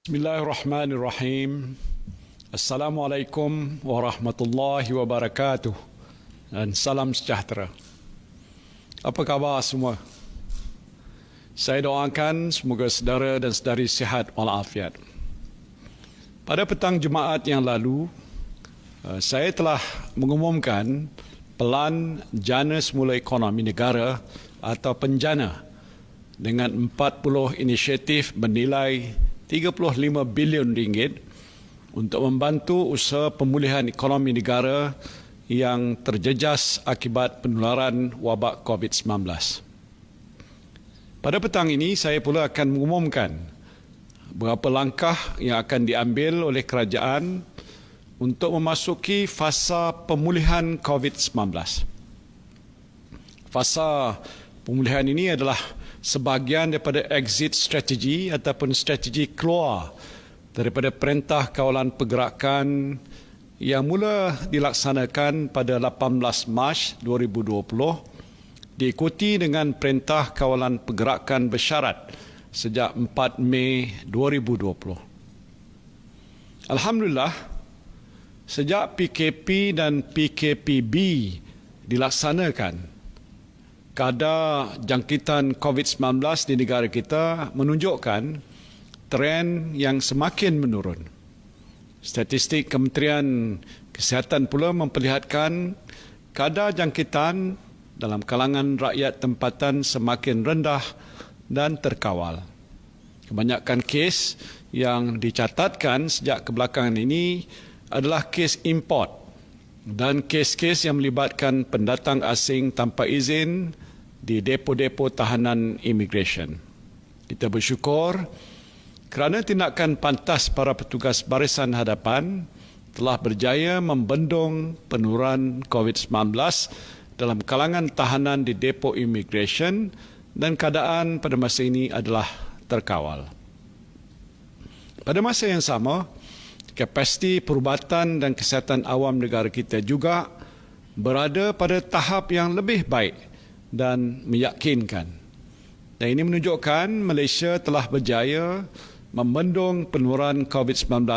Bismillahirrahmanirrahim. Assalamualaikum warahmatullahi wabarakatuh dan salam sejahtera. Apa khabar semua? Saya doakan semoga saudara dan saudari sihat walafiat. Pada petang Jumaat yang lalu, saya telah mengumumkan Pelan Jana Semula Ekonomi Negara atau Penjana dengan 40 inisiatif bernilai 35 bilion ringgit untuk membantu usaha pemulihan ekonomi negara yang terjejas akibat penularan wabak COVID-19. Pada petang ini, saya pula akan mengumumkan beberapa langkah yang akan diambil oleh kerajaan untuk memasuki fasa pemulihan COVID-19. Fasa pemulihan ini adalah sebahagian daripada exit strategy ataupun strategi keluar daripada Perintah Kawalan Pergerakan yang mula dilaksanakan pada 18 Mac 2020 diikuti dengan Perintah Kawalan Pergerakan Bersyarat sejak 4 Mei 2020. Alhamdulillah, sejak PKP dan PKPB dilaksanakan, kadar jangkitan COVID-19 di negara kita menunjukkan tren yang semakin menurun. Statistik Kementerian Kesihatan pula memperlihatkan kadar jangkitan dalam kalangan rakyat tempatan semakin rendah dan terkawal. Kebanyakan kes yang dicatatkan sejak kebelakangan ini adalah kes import dan kes-kes yang melibatkan pendatang asing tanpa izin di depo-depo tahanan imigresen. Kita bersyukur kerana tindakan pantas para petugas barisan hadapan telah berjaya membendung penularan COVID-19 dalam kalangan tahanan di depo imigresen dan keadaan pada masa ini adalah terkawal. Pada masa yang sama, kapasiti perubatan dan kesihatan awam negara kita juga berada pada tahap yang lebih baik dan meyakinkan. Dan ini menunjukkan Malaysia telah berjaya membendung penularan COVID-19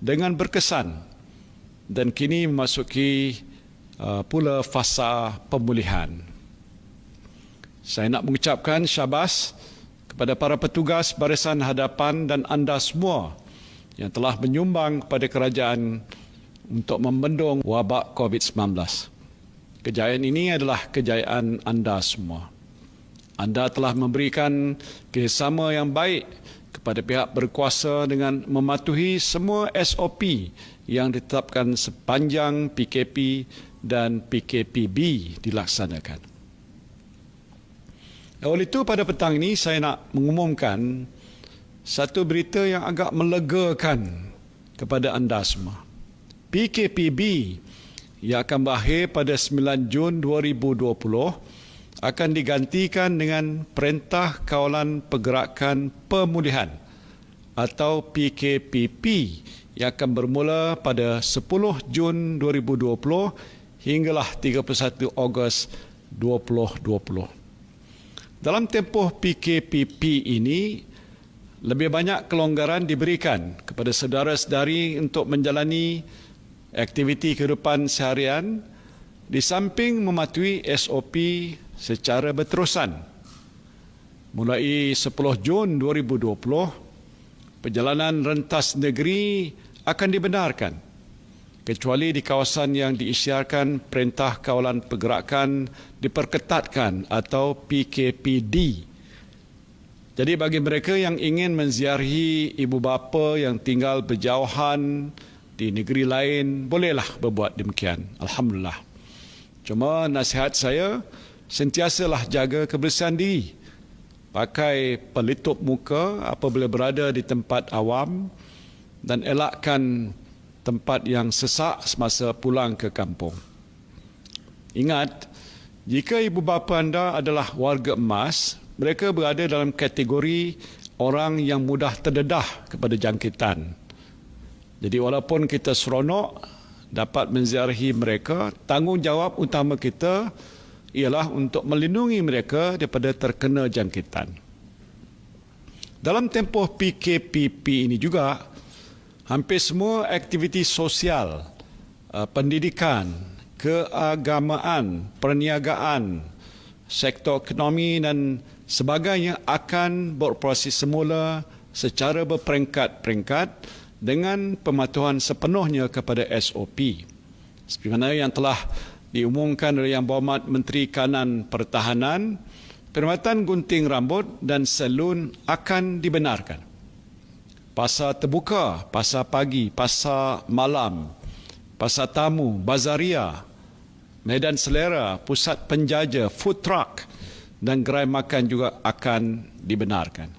dengan berkesan dan kini memasuki pula fasa pemulihan. Saya nak mengucapkan syabas kepada para petugas barisan hadapan dan anda semua yang telah menyumbang kepada kerajaan untuk membendung wabak COVID-19. Kejayaan ini adalah kejayaan anda semua. Anda telah memberikan kerjasama yang baik kepada pihak berkuasa dengan mematuhi semua SOP yang ditetapkan sepanjang PKP dan PKPB dilaksanakan. Oleh itu, pada petang ini saya nak mengumumkan satu berita yang agak melegakan kepada anda semua. PKPB yang akan berakhir pada 9 Jun 2020 akan digantikan dengan Perintah Kawalan Pergerakan Pemulihan atau PKPP yang akan bermula pada 10 Jun 2020 hinggalah 31 Ogos 2020. Dalam tempoh PKPP ini, lebih banyak kelonggaran diberikan kepada saudara-saudari untuk menjalani aktiviti kehidupan seharian di samping mematuhi SOP secara berterusan. Mulai 10 Jun 2020, perjalanan rentas negeri akan dibenarkan kecuali di kawasan yang diisytiharkan Perintah Kawalan Pergerakan Diperketatkan atau PKPD. Jadi bagi mereka yang ingin menziarahi ibu bapa yang tinggal berjauhan di negeri lain, bolehlah berbuat demikian. Alhamdulillah. Cuma nasihat saya, sentiasalah jaga kebersihan diri. Pakai pelitup muka apabila berada di tempat awam dan elakkan tempat yang sesak semasa pulang ke kampung. Ingat, jika ibu bapa anda adalah warga emas, mereka berada dalam kategori orang yang mudah terdedah kepada jangkitan. Jadi walaupun kita seronok dapat menziarahi mereka, tanggungjawab utama kita ialah untuk melindungi mereka daripada terkena jangkitan. Dalam tempoh PKPP ini juga, hampir semua aktiviti sosial, pendidikan, keagamaan, perniagaan, sektor ekonomi dan sebagainya akan beroperasi semula secara berperingkat-peringkat dengan pematuhan sepenuhnya kepada SOP. Seperti mana yang telah diumumkan oleh Yang Berhormat Menteri Kanan Pertahanan, perkhidmatan gunting rambut dan salon akan dibenarkan. Pasar terbuka, pasar pagi, pasar malam, pasar tamu, bazaria, medan selera, pusat penjaja, food truck dan gerai makan juga akan dibenarkan.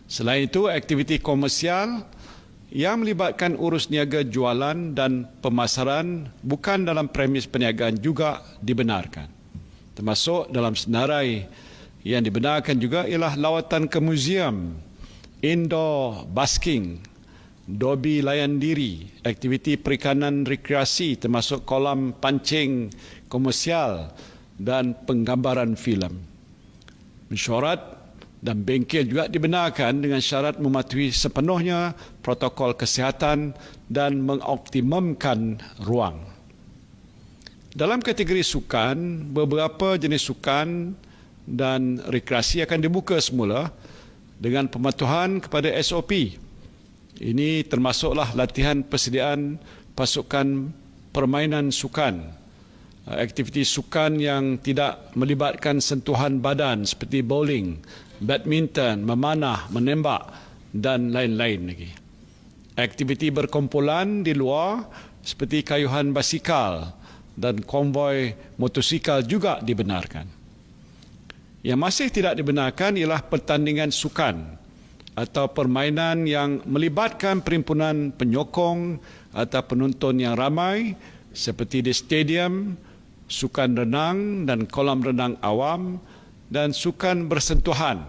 Selain itu, aktiviti komersial yang melibatkan urus niaga jualan dan pemasaran bukan dalam premis perniagaan juga dibenarkan. Termasuk dalam senarai yang dibenarkan juga ialah lawatan ke muzium, indoor basking, dobi layan diri, aktiviti perikanan rekreasi termasuk kolam pancing komersial dan penggambaran filem. Mesyuarat dan bengkel juga dibenarkan dengan syarat mematuhi sepenuhnya protokol kesihatan dan mengoptimumkan ruang. Dalam kategori sukan, beberapa jenis sukan dan rekreasi akan dibuka semula dengan pematuhan kepada SOP. Ini termasuklah latihan persediaan pasukan permainan sukan, aktiviti sukan yang tidak melibatkan sentuhan badan seperti bowling, badminton, memanah, menembak dan lain-lain lagi. Aktiviti berkumpulan di luar seperti kayuhan basikal dan konvoi motosikal juga dibenarkan. Yang masih tidak dibenarkan ialah pertandingan sukan atau permainan yang melibatkan perhimpunan penyokong atau penonton yang ramai seperti di stadium, sukan renang dan kolam renang awam dan sukan bersentuhan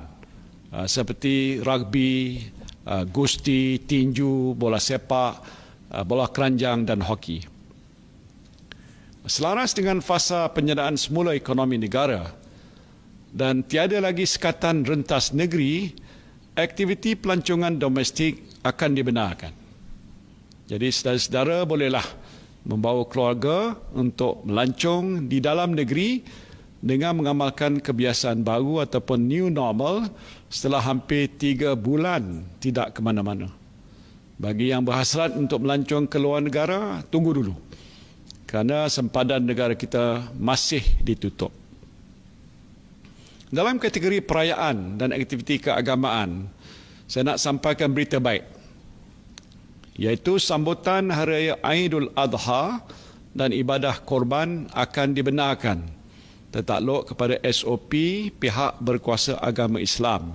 seperti rugby, gusti, tinju, bola sepak, bola keranjang dan hoki. Selaras dengan fasa penyediaan semula ekonomi negara dan tiada lagi sekatan rentas negeri, aktiviti pelancongan domestik akan dibenarkan. Jadi saudara-saudara bolehlah membawa keluarga untuk melancong di dalam negeri dengan mengamalkan kebiasaan baru ataupun new normal setelah hampir 3 bulan tidak ke mana-mana. Bagi yang berhasrat untuk melancong ke luar negara, tunggu dulu. Kerana sempadan negara kita masih ditutup. Dalam kategori perayaan dan aktiviti keagamaan, saya nak sampaikan berita baik, iaitu sambutan Hari Raya Aidul Adha dan ibadah korban akan dibenarkan tertakluk kepada SOP pihak berkuasa agama Islam.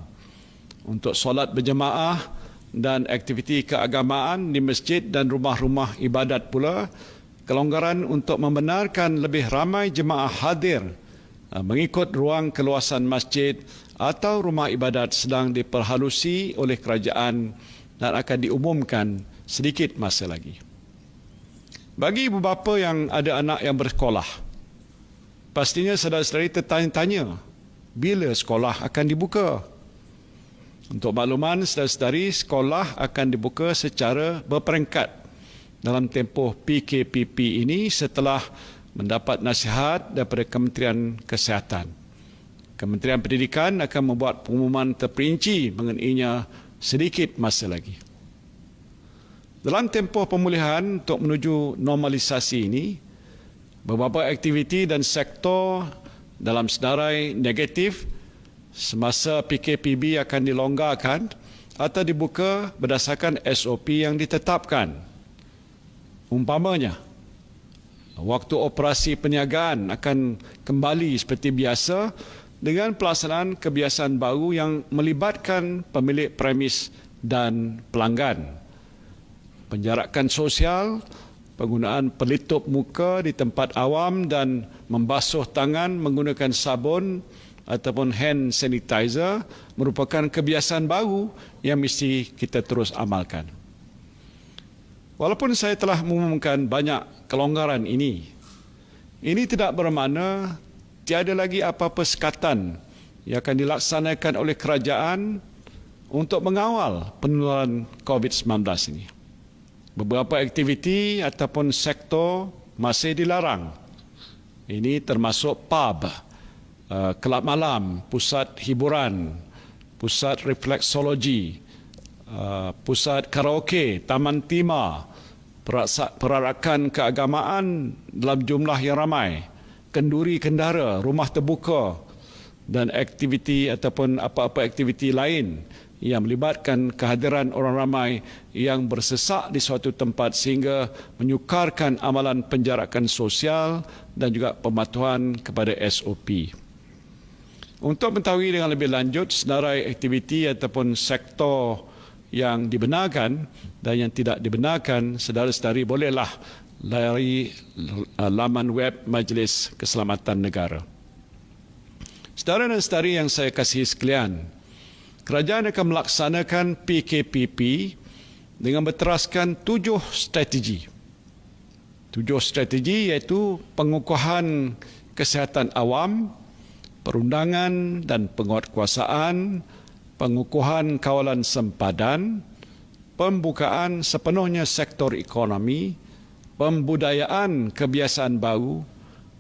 Untuk solat berjemaah dan aktiviti keagamaan di masjid dan rumah-rumah ibadat pula, kelonggaran untuk membenarkan lebih ramai jemaah hadir mengikut ruang keluasan masjid atau rumah ibadat sedang diperhalusi oleh kerajaan dan akan diumumkan sedikit masa lagi. Bagi ibu bapa yang ada anak yang bersekolah, pastinya saudara-saudari tertanya-tanya bila sekolah akan dibuka. Untuk makluman, saudara-saudari, sekolah akan dibuka secara berperingkat dalam tempoh PKPP ini setelah mendapat nasihat daripada Kementerian Kesihatan. Kementerian Pendidikan akan membuat pengumuman terperinci mengenainya sedikit masa lagi. Dalam tempoh pemulihan untuk menuju normalisasi ini, beberapa aktiviti dan sektor dalam senarai negatif semasa PKPB akan dilonggarkan atau dibuka berdasarkan SOP yang ditetapkan. Umpamanya, waktu operasi perniagaan akan kembali seperti biasa dengan pelaksanaan kebiasaan baru yang melibatkan pemilik premis dan pelanggan. Penjarakan sosial, penggunaan pelitup muka di tempat awam dan membasuh tangan menggunakan sabun ataupun hand sanitizer merupakan kebiasaan baru yang mesti kita terus amalkan. Walaupun saya telah mengumumkan banyak kelonggaran ini tidak bermakna tiada lagi apa-apa sekatan yang akan dilaksanakan oleh kerajaan untuk mengawal penularan COVID-19 ini. Beberapa aktiviti ataupun sektor masih dilarang. Ini termasuk pub, kelab malam, pusat hiburan, pusat refleksologi, pusat karaoke, taman timah, perarakan keagamaan dalam jumlah yang ramai, kenduri kendara, rumah terbuka dan aktiviti ataupun apa-apa aktiviti lain yang melibatkan kehadiran orang ramai yang bersesak di suatu tempat sehingga menyukarkan amalan penjarakan sosial dan juga pematuhan kepada SOP. Untuk mengetahui dengan lebih lanjut senarai aktiviti ataupun sektor yang dibenarkan dan yang tidak dibenarkan, saudara-saudari bolehlah layari laman web Majlis Keselamatan Negara. Saudara dan saudari yang saya kasihi sekalian, kerajaan akan melaksanakan PKPP dengan berteraskan 7 strategi. 7 strategi iaitu pengukuhan kesihatan awam, perundangan dan penguatkuasaan, pengukuhan kawalan sempadan, pembukaan sepenuhnya sektor ekonomi, pembudayaan kebiasaan baru,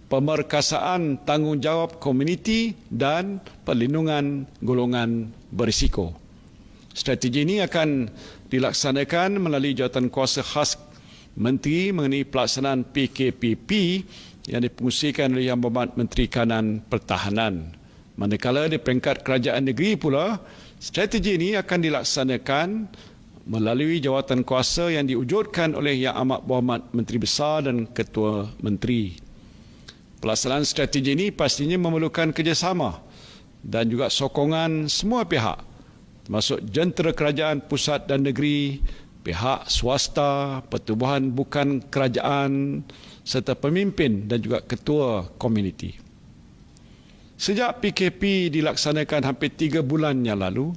pemerkasaan tanggungjawab komuniti dan perlindungan golongan berisiko. Strategi ini akan dilaksanakan melalui jawatankuasa khas Menteri mengenai pelaksanaan PKPP yang dipengusikan oleh Yang Berhormat Menteri Kanan Pertahanan. Manakala di peringkat kerajaan negeri pula, strategi ini akan dilaksanakan melalui jawatankuasa yang diwujudkan oleh Yang Amat Berhormat Menteri Besar dan Ketua Menteri. Pelaksanaan strategi ini pastinya memerlukan kerjasama dan juga sokongan semua pihak, termasuk jentera kerajaan pusat dan negeri, pihak swasta, pertubuhan bukan kerajaan, serta pemimpin dan juga ketua komuniti. Sejak PKP dilaksanakan hampir 3 bulan yang lalu,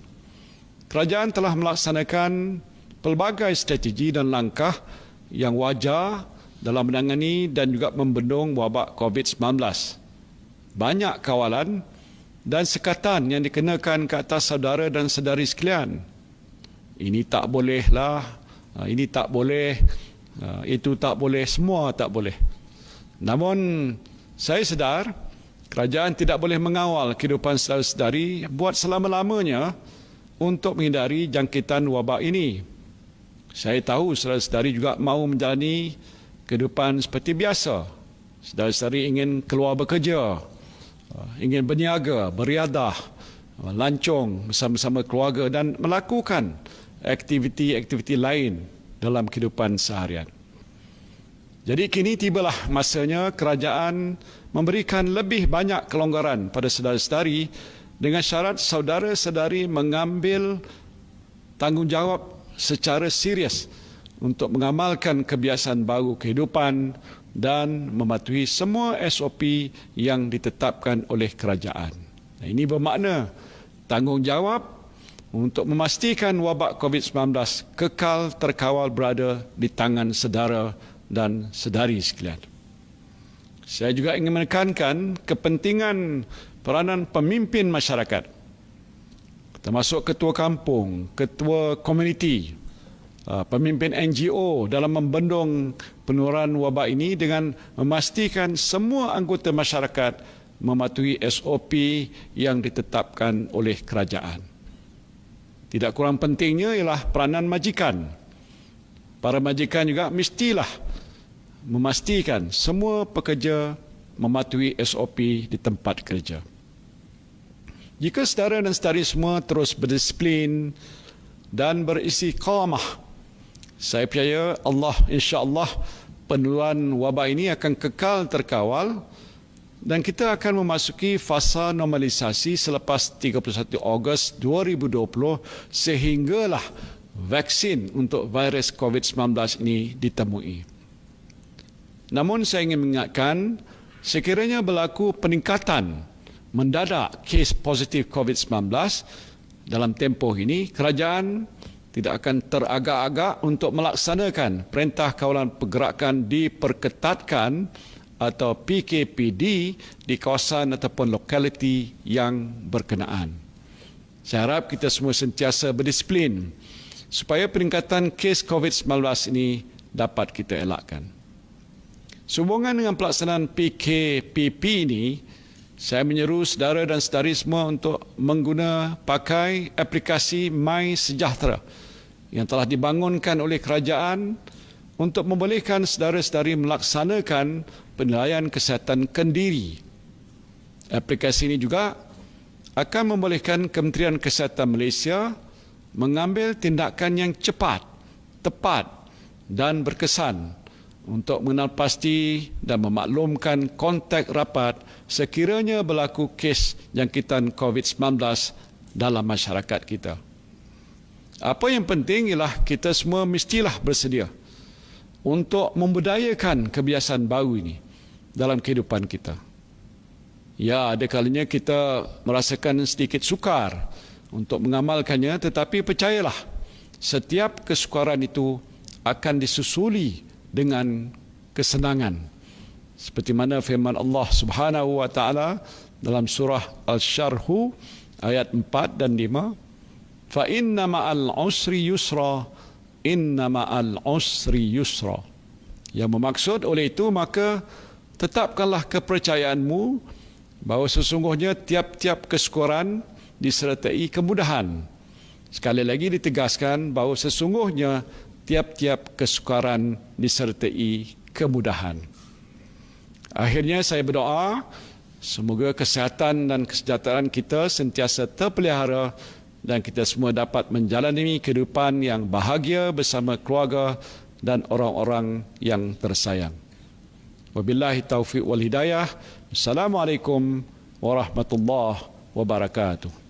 kerajaan telah melaksanakan pelbagai strategi dan langkah yang wajar dalam menangani dan juga membendung wabak COVID-19. Banyak kawalan dan sekatan yang dikenakan ke atas saudara dan saudari sekalian. Ini tak bolehlah, ini tak boleh, itu tak boleh, semua tak boleh. Namun saya sedar kerajaan tidak boleh mengawal kehidupan saudara-saudari buat selama-lamanya untuk menghindari jangkitan wabak ini. Saya tahu saudara-saudari juga mahu menjalani kehidupan seperti biasa. Saudara-saudari ingin keluar bekerja, ingin berniaga, beriadah, lancung bersama-sama keluarga dan melakukan aktiviti-aktiviti lain dalam kehidupan seharian. Jadi kini tibalah masanya kerajaan memberikan lebih banyak kelonggaran pada saudara-saudari dengan syarat saudara-saudari mengambil tanggungjawab secara serius untuk mengamalkan kebiasaan baru kehidupan dan mematuhi semua SOP yang ditetapkan oleh kerajaan. Ini bermakna tanggungjawab untuk memastikan wabak COVID-19 kekal terkawal berada di tangan saudara dan saudari sekalian. Saya juga ingin menekankan kepentingan peranan pemimpin masyarakat, termasuk ketua kampung, ketua komuniti, pemimpin NGO dalam membendung penularan wabak ini dengan memastikan semua anggota masyarakat mematuhi SOP yang ditetapkan oleh kerajaan. Tidak kurang pentingnya ialah peranan majikan. Para majikan juga mestilah memastikan semua pekerja mematuhi SOP di tempat kerja. Jika saudara dan saudari semua terus berdisiplin dan beristiqamah, saya percaya Allah, insya-Allah, penularan wabak ini akan kekal terkawal dan kita akan memasuki fasa normalisasi selepas 31 Ogos 2020 sehinggalah vaksin untuk virus COVID-19 ini ditemui. Namun saya ingin mengingatkan, sekiranya berlaku peningkatan mendadak kes positif COVID-19 dalam tempoh ini, kerajaan tidak akan teragak-agak untuk melaksanakan Perintah Kawalan Pergerakan Diperketatkan atau PKPD di kawasan ataupun lokaliti yang berkenaan. Saya harap kita semua sentiasa berdisiplin supaya peningkatan kes COVID-19 ini dapat kita elakkan. Sehubungan dengan pelaksanaan PKPP ini, saya menyeru saudara dan saudari semua untuk pakai aplikasi MySejahtera yang telah dibangunkan oleh kerajaan untuk membolehkan saudara-saudari melaksanakan penilaian kesihatan kendiri. Aplikasi ini juga akan membolehkan Kementerian Kesihatan Malaysia mengambil tindakan yang cepat, tepat dan berkesan untuk mengenal pasti dan memaklumkan kontak rapat sekiranya berlaku kes jangkitan COVID-19 dalam masyarakat kita. Apa yang penting ialah kita semua mestilah bersedia untuk membudayakan kebiasaan baru ini dalam kehidupan kita. Ya, ada kalanya kita merasakan sedikit sukar untuk mengamalkannya, tetapi percayalah, setiap kesukaran itu akan disusuli dengan kesenangan. Seperti mana firman Allah Subhanahu wa taala dalam surah Al-Syarh ayat 4 dan 5, fa inna ma'al usri yusra, inna ma'al usri yusra. Yang bermaksud oleh itu, maka tetapkanlah kepercayaanmu bahawa sesungguhnya tiap-tiap kesukaran disertai kemudahan. Sekali lagi ditegaskan bahawa sesungguhnya tiap-tiap kesukaran disertai kemudahan. Akhirnya saya berdoa, semoga kesihatan dan kesejahteraan kita sentiasa terpelihara dan kita semua dapat menjalani kehidupan yang bahagia bersama keluarga dan orang-orang yang tersayang. Wabillahi taufiq wal hidayah. Assalamualaikum warahmatullahi wabarakatuh.